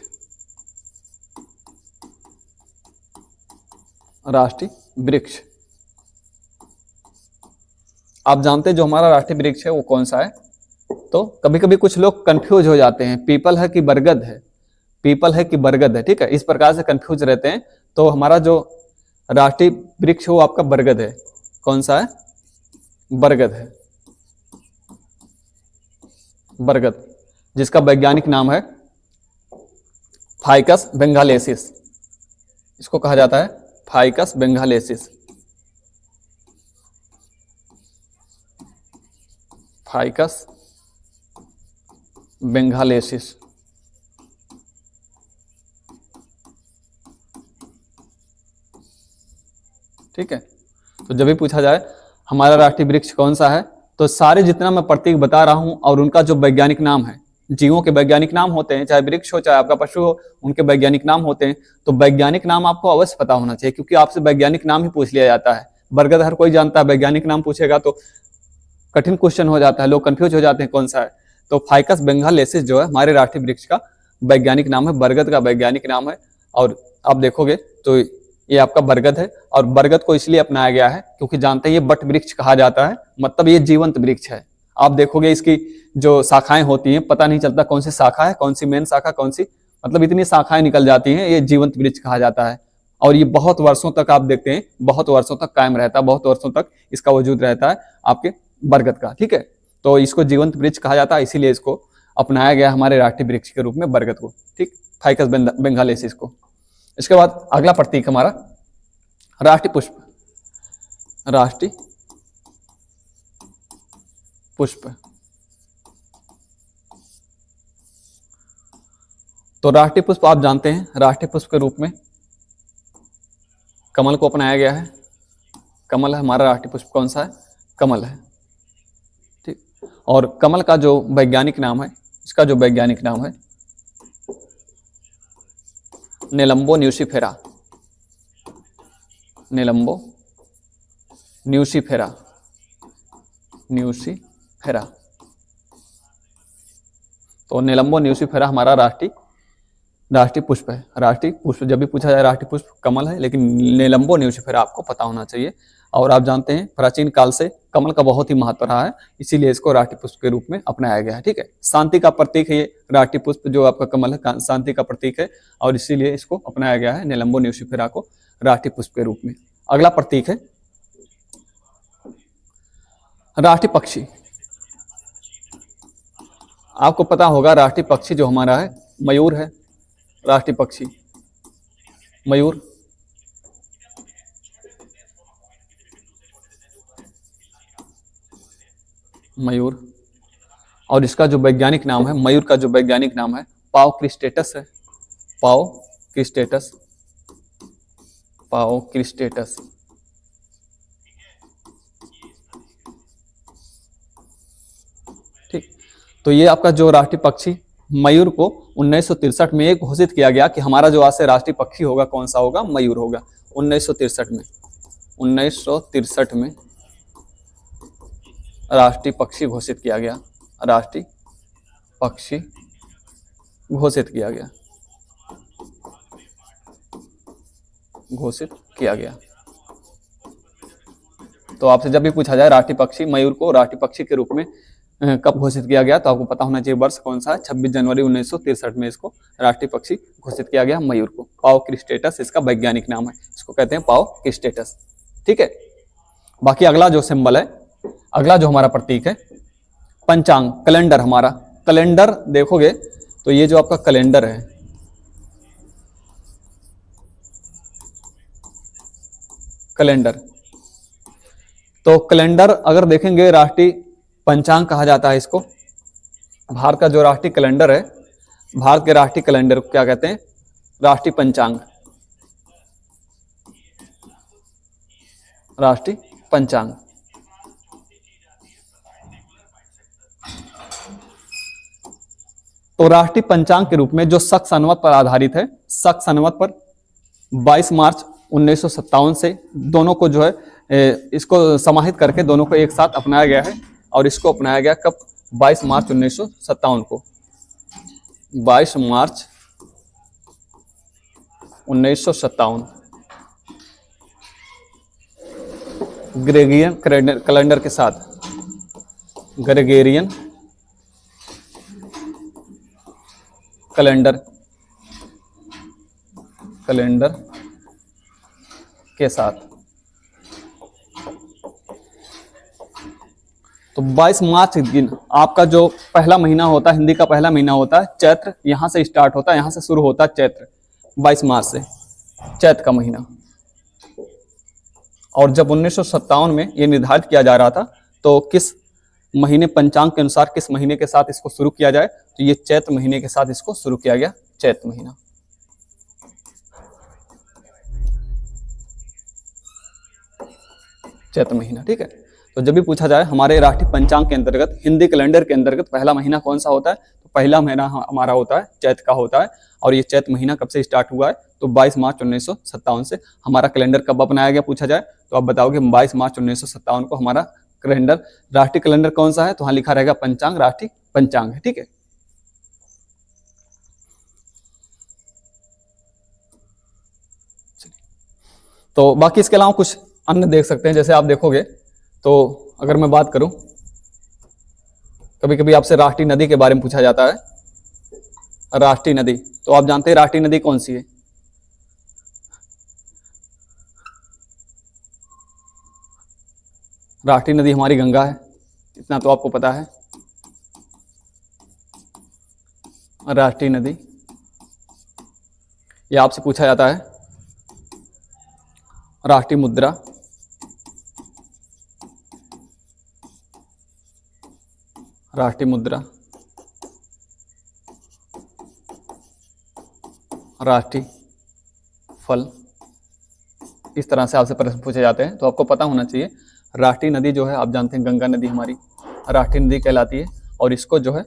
राष्ट्रीय वृक्ष, आप जानते हैं जो हमारा राष्ट्रीय वृक्ष है वो कौन सा है? तो कभी कभी कुछ लोग कंफ्यूज हो जाते हैं, पीपल है कि बरगद है, पीपल है कि बरगद है। ठीक है, इस प्रकार से कंफ्यूज रहते हैं। तो हमारा जो राष्ट्रीय वृक्ष वो आपका बरगद है। कौन सा है? बरगद है, बरगद, जिसका वैज्ञानिक नाम है फाइकस बेंगालेसिस। इसको कहा जाता है फाइकस बेंगालेसिस, फाइकस बेंगालेसिस। ठीक है, तो जब भी पूछा जाए हमारा राष्ट्रीय वृक्ष कौन सा है, तो सारे जितना मैं प्रतीक बता रहा हूं और उनका जो वैज्ञानिक नाम है, जीवों के वैज्ञानिक नाम होते हैं, चाहे वृक्ष हो चाहे आपका पशु हो, उनके वैज्ञानिक नाम होते हैं। तो वैज्ञानिक नाम आपको अवश्य पता होना चाहिए, क्योंकि आपसे वैज्ञानिक नाम ही पूछ लिया जाता है। बरगद हर कोई जानता है, वैज्ञानिक नाम पूछेगा तो कठिन क्वेश्चन हो जाता है, लोग कंफ्यूज हो जाते हैं कौन सा है। तो फाइकस बेंगालेसिस जो है हमारे राष्ट्रीय वृक्ष का वैज्ञानिक नाम है, बरगद का वैज्ञानिक नाम है। और आप देखोगे तो ये आपका बरगद है, और बरगद को इसलिए अपनाया गया है क्योंकि जानते हैं ये बट वृक्ष कहा जाता है, मतलब ये जीवंत वृक्ष है। आप देखोगे इसकी जो शाखाएं होती हैं, पता नहीं चलता कौन सी शाखा है, कौन सी मेन शाखा, कौन सी, मतलब इतनी शाखाएं निकल जाती हैं। ये जीवंत वृक्ष कहा जाता है और ये बहुत वर्षों तक आप देखते हैं, बहुत वर्षों तक कायम रहता है, बहुत वर्षों तक इसका वजूद रहता है आपके बरगद का। ठीक है, तो इसको जीवंत वृक्ष कहा जाता है, इसीलिए इसको अपनाया गया हमारे राष्ट्रीय वृक्ष के रूप में बरगद को। ठीक, फाइकस बेंगालेसिस को। इसके बाद अगला प्रतीक हमारा राष्ट्रीय पुष्प, राष्ट्रीय पुष्प। तो राष्ट्रीय पुष्प आप जानते हैं, राष्ट्रीय पुष्प के रूप में कमल को अपनाया गया है। कमल है हमारा राष्ट्रीय पुष्प। कौन सा है? कमल है। ठीक, और कमल का जो वैज्ञानिक नाम है, इसका जो वैज्ञानिक नाम है नेलंबो न्यूसिफेरा, नेलंबो न्यूसिफेरा, न्यूसिफेरा। तो नेलंबो न्यूसिफेरा हमारा राष्ट्रीय पुष्प है। राष्ट्रीय पुष्प जब भी पूछा जाए राष्ट्रीय पुष्प कमल है, लेकिन नेलंबो न्यूसिफेरा आपको पता होना चाहिए। और आप जानते हैं प्राचीन काल से कमल का बहुत ही महत्व रहा है, इसीलिए इसको राष्ट्रीय पुष्प के रूप में अपनाया गया है। ठीक है, शांति का प्रतीक है ये राष्ट्रीय पुष्प, जो आपका कमल है शांति का प्रतीक है, और इसीलिए इसको अपनाया गया है नेलंबो न्यूसिफेरा को राष्ट्रीय पुष्प के रूप में। अगला प्रतीक है राष्ट्रीय पक्षी। आपको पता होगा राष्ट्रीय पक्षी जो हमारा है मयूर है। राष्ट्रीय पक्षी मयूर। मयूर, और इसका जो वैज्ञानिक नाम है, मयूर का जो वैज्ञानिक नाम है पाओ क्रिस्टेटस है। पाओ क्रिस्टेटस, पाओ क्रिस्टेटस। ठीक, तो ये आपका जो राष्ट्रीय पक्षी मयूर को 1963 में एक घोषित किया गया कि हमारा जो आज से राष्ट्रीय पक्षी होगा कौन सा होगा? मयूर होगा। 1963 में, 1963 में राष्ट्रीय पक्षी घोषित किया गया, राष्ट्रीय पक्षी घोषित किया गया, घोषित किया गया। तो आपसे जब भी पूछा जाए राष्ट्रीय पक्षी मयूर को राष्ट्रीय पक्षी के रूप में कब घोषित किया गया, तो आपको पता होना चाहिए वर्ष कौन सा है। 26 जनवरी 1963 में इसको राष्ट्रीय पक्षी घोषित किया गया मयूर को। पाओ क्रिस्टेटस इसका वैज्ञानिक नाम है, इसको कहते हैं पाओ क्रिस्टेटस। ठीक है, बाकी अगला जो सिंबल है, अगला जो हमारा प्रतीक है पंचांग, कैलेंडर। हमारा कैलेंडर देखोगे तो ये जो आपका कैलेंडर है, कैलेंडर, तो कैलेंडर अगर देखेंगे राष्ट्रीय पंचांग कहा जाता है इसको। भारत का जो राष्ट्रीय कैलेंडर है, भारत के राष्ट्रीय कैलेंडर को क्या कहते हैं? राष्ट्रीय पंचांग। राष्ट्रीय पंचांग। तो राष्ट्रीय पंचांग के रूप में जो शक संवत पर आधारित है, शक संवत पर 22 मार्च 1957 से दोनों को जो है इसको समाहित करके दोनों को एक साथ अपनाया गया है। और इसको अपनाया गया कब? 22 मार्च 1957 को। 22 मार्च 1957 ग्रेगोरियन कैलेंडर के साथ, ग्रेगोरियन कैलेंडर के साथ। तो 22 मार्च के दिन आपका जो पहला महीना होता है, हिंदी का पहला महीना होता है चैत्र, यहां से स्टार्ट होता है, यहां से शुरू होता है चैत्र। 22 मार्च से चैत्र का महीना। और जब 1957 में ये निर्धारित किया जा रहा था तो किस महीने, पंचांग के अनुसार किस महीने के साथ इसको शुरू किया जाए, तो ये चैत्र महीने के साथ इसको शुरू किया गया, चैत्र महीना। चैत्र महीना, ठीक है। तो जब भी पूछा जाए हमारे राष्ट्रीय पंचांग के अंतर्गत, हिंदी कैलेंडर के अंतर्गत पहला महीना कौन सा होता है, तो पहला महीना हमारा होता है चैत्र का होता है। और ये चैत्र महीना कब से स्टार्ट हुआ है, तो 22 मार्च 1957 से। हमारा कैलेंडर कब अपनाया गया पूछा जाए तो आप बताओगे 22 मार्च 1957 को हमारा कैलेंडर, राष्ट्रीय कैलेंडर कौन सा है, तो वहां लिखा रहेगा पंचांग, राष्ट्रीय पंचांग है, ठीक है। तो बाकी इसके अलावा कुछ अन्य देख सकते हैं, जैसे आप देखोगे तो अगर मैं बात करूं, कभी कभी आपसे राष्ट्रीय नदी के बारे में पूछा जाता है। राष्ट्रीय नदी, तो आप जानते हैं राष्ट्रीय नदी कौन सी है? राष्ट्रीय नदी हमारी गंगा है, इतना तो आपको पता है। राष्ट्रीय नदी, यह आपसे पूछा जाता है। राष्ट्रीय मुद्रा, राष्ट्रीय मुद्रा, राष्ट्रीय फल, इस तरह से आपसे प्रश्न पूछे जाते हैं। तो आपको पता होना चाहिए राष्ट्रीय नदी जो है, आप जानते हैं गंगा नदी हमारी राष्ट्रीय नदी कहलाती है। और इसको जो है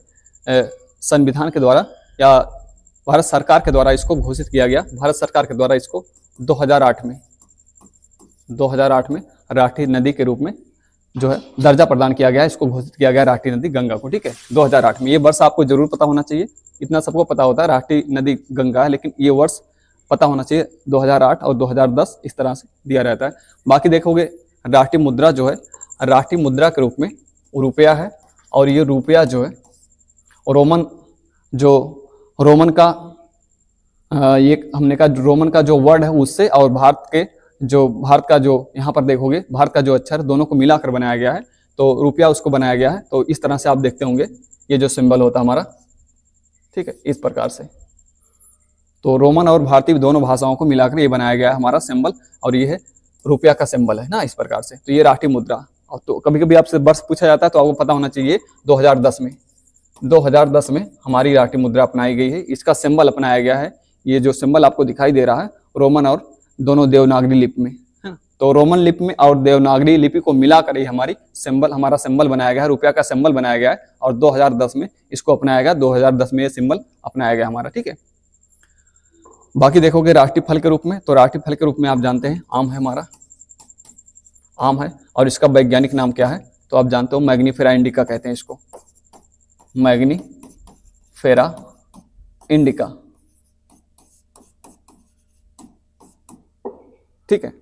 संविधान के द्वारा या भारत सरकार के द्वारा इसको घोषित किया गया। भारत सरकार के द्वारा इसको 2008 में राष्ट्रीय नदी के रूप में जो है दर्जा प्रदान किया गया है। इसको घोषित किया गया राष्ट्रीय नदी गंगा को, ठीक है, 2008 में। ये वर्ष आपको जरूर पता होना चाहिए। इतना सबको पता होता है राष्ट्रीय नदी गंगा है, लेकिन ये वर्ष पता होना चाहिए 2008 और 2010 इस तरह से दिया रहता है। बाकी देखोगे राष्ट्रीय मुद्रा जो है, राष्ट्रीय मुद्रा के रूप में रुपया है। और ये रुपया जो है रोमन का ये हमने कहा रोमन का जो वर्ड है उससे, और भारत का जो यहाँ पर देखोगे भारत का जो अक्षर, दोनों को मिलाकर बनाया गया है। तो रुपया उसको बनाया गया है। तो इस तरह से आप देखते होंगे ये जो सिंबल होता है हमारा, ठीक है, इस प्रकार से। तो रोमन और भारतीय दोनों भाषाओं को मिलाकर ये बनाया गया है हमारा सिंबल। और ये है रुपया का सिंबल है ना, इस प्रकार से। तो ये राष्ट्रीय मुद्रा। और तो कभी कभी आपसे वर्ष पूछा जाता है तो आपको पता होना चाहिए 2010 में हमारी राष्ट्रीय मुद्रा अपनाई गई है। इसका सिंबल अपनाया गया है। ये जो सिंबल आपको दिखाई दे रहा है रोमन और दोनों देवनागरी लिपि में है। तो रोमन लिपि में और देवनागरी लिपि को मिलाकर ये हमारा सिंबल बनाया गया है, रुपया का सिंबल बनाया गया है। और 2010 में इसको अपनाया गया, 2010 में ये सिंबल अपनाया गया हमारा, ठीक है। बाकी देखोगे राष्ट्रीय फल के रूप में, तो राष्ट्रीय फल के रूप में आप जानते हैं आम है हमारा, आम है। और इसका वैज्ञानिक नाम क्या है, तो आप जानते हो मैग्नीफेरा इंडिका कहते हैं इसको, मैग्नीफेरा इंडिका, ठीक है।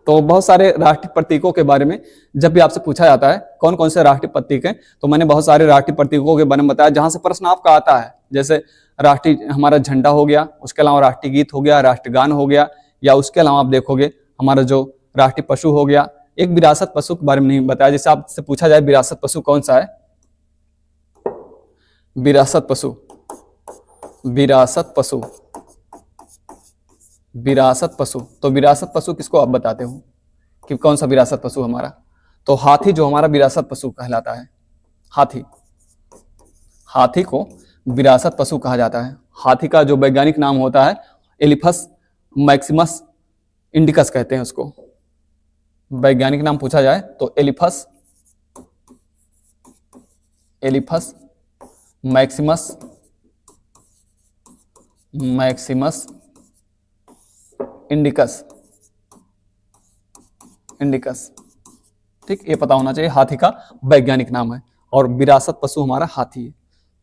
तो बहुत सारे राष्ट्रीय प्रतीकों के बारे में जब भी आपसे पूछा जाता है कौन कौन से राष्ट्रीय प्रतीक हैं, तो मैंने बहुत सारे राष्ट्रीय प्रतीकों के बारे में बताया जहां से प्रश्न आपका आता है। जैसे राष्ट्रीय हमारा झंडा हो गया, उसके अलावा राष्ट्रीय गीत हो गया, राष्ट्रगान हो गया, या उसके अलावा आप देखोगे हमारा जो राष्ट्रीय पशु हो गया। एक विरासत पशु के बारे में नहीं बताया, जैसे आपसे पूछा जाए विरासत पशु कौन सा है, विरासत पशु, विरासत पशु, विरासत पशु। तो विरासत पशु किसको आप बताते हो कि कौन सा विरासत पशु हमारा, तो हाथी जो हमारा विरासत पशु कहलाता है। हाथी। हाथी को विरासत पशु कहा जाता है। हाथी का जो वैज्ञानिक नाम होता है एलिफस मैक्सिमस इंडिकस कहते हैं उसको। वैज्ञानिक नाम पूछा जाए तो एलिफस मैक्सिमस इंडिकस। ठीक, ये पता होना चाहिए हाथी का वैज्ञानिक नाम है। और विरासत पशु हमारा हाथी है।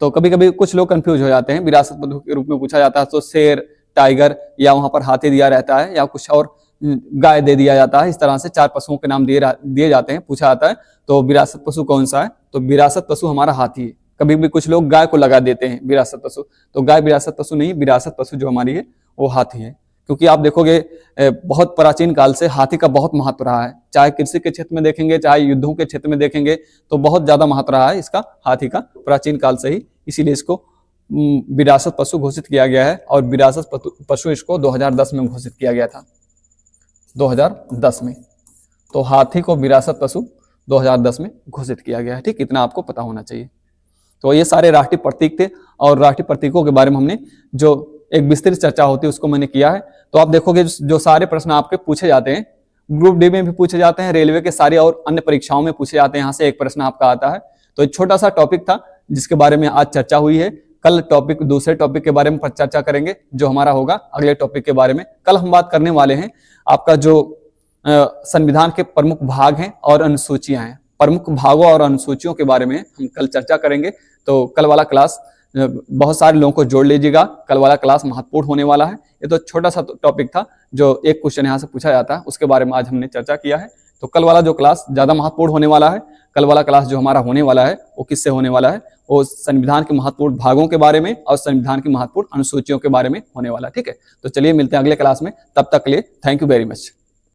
तो कभी कभी कुछ लोग कंफ्यूज हो जाते हैं, विरासत पशु के रूप में पूछा जाता है तो शेर, टाइगर या वहां पर हाथी दिया रहता है या कुछ और गाय दे दिया जाता है। इस तरह से 4 पशुओं के नाम दिए जाते हैं, पूछा जाता है तो विरासत पशु कौन सा है, तो विरासत पशु हमारा हाथी है। कभी भी कुछ लोग गाय को लगा देते हैं विरासत पशु, तो गाय विरासत पशु नहीं, विरासत पशु जो हमारी है वो हाथी है। क्योंकि आप देखोगे बहुत प्राचीन काल से हाथी का बहुत महत्व रहा है, चाहे कृषि के क्षेत्र में देखेंगे चाहे युद्धों के क्षेत्र में देखेंगे तो बहुत ज्यादा महत्व रहा है इसका, हाथी का, प्राचीन काल से ही। इसीलिए इसको विरासत पशु घोषित किया गया है। और विरासत पशु इसको 2010 में घोषित किया गया था, 2010 में। तो हाथी को विरासत पशु 2010 में घोषित किया गया है। ठीक, इतना आपको पता होना चाहिए। तो ये सारे राष्ट्रीय प्रतीक थे और राष्ट्रीय प्रतीकों के बारे में हमने जो एक विस्तृत चर्चा होती है उसको मैंने किया है। तो आप देखोगे जो सारे प्रश्न आपके पूछे जाते हैं, ग्रुप डी में भी पूछे जाते हैं, रेलवे के सारे और अन्य परीक्षाओं में पूछे जाते हैं, यहाँ से एक प्रश्न आपका आता है। तो एक छोटा सा टॉपिक था जिसके बारे में आज चर्चा हुई है। कल दूसरे टॉपिक के बारे में चर्चा करेंगे जो हमारा होगा अगले टॉपिक के बारे में। कल हम बात करने वाले हैं आपका जो संविधान के प्रमुख भाग हैं और अनुसूचियां हैं, प्रमुख भागों और अनुसूचियों के बारे में हम कल चर्चा करेंगे। तो कल वाला क्लास बहुत सारे लोगों को जोड़ लीजिएगा, कल वाला क्लास महत्वपूर्ण होने वाला है। ये तो छोटा सा टॉपिक था जो एक क्वेश्चन यहाँ से पूछा जाता है, उसके बारे में आज हमने चर्चा किया है। तो कल वाला जो क्लास ज्यादा महत्वपूर्ण होने वाला है, कल वाला क्लास जो हमारा होने वाला है वो किससे होने वाला है, वो संविधान के महत्वपूर्ण भागों के बारे में और संविधान की महत्वपूर्ण अनुसूचियों के बारे में होने वाला है। ठीक है, तो चलिए मिलते हैं अगले क्लास में, तब तक के लिए थैंक यू वेरी मच।